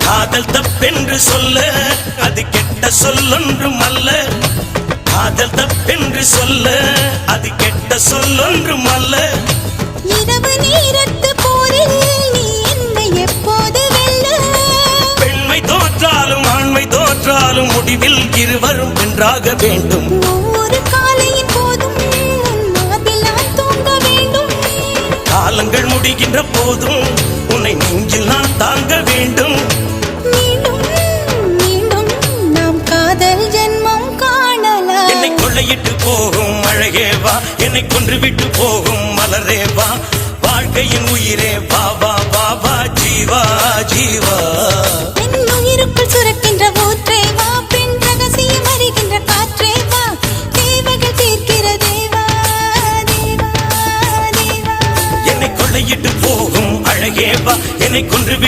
காதல் தப்பென்று சொல்ல அது கெட்ட சொல்லொன்றும் அல்ல. காதல் தப்பென்று சொல்ல அது கெட்ட சொல்லொன்றும் அல்ல. இரவு நேரத்து போரில் நீ என்னை எப்போது வெல்ல? பெண்மை தோற்றாலும் ஆண்மை தோற்றாலும் முடிவில் இருவரும் வென்றாக வேண்டும். ஒவ்வொரு காலையின் போதும் மார்பில் நான் தூங்க வேண்டும். காலங்கள் முடிகின்ற போதும் உன்னை நெஞ்சில் நான் தாங்க வேண்டும். மீண்டும் மீண்டும் நாம் காதல் ஜென்மம் காணலாம். என்னை கொள்ளையிட்டு போகும் அழகே வா, என்னை கொன்று விட்டு போகும் மலரே வா, வாழ்க்கையின் உயிரே வா வா வா வா ஜீவா ஜீவா. என் உயிருக்குள் சுரக்கின்ற ஊற்றே வா, பெண் ரகசியம் அறிகின்ற காற்றே வா, தேவைகள் தீர்க்கிற தேவா தேவா தேவா. என்னை கொள்ளையிட்டு போகும் அழகே வா, என்னை கொன்று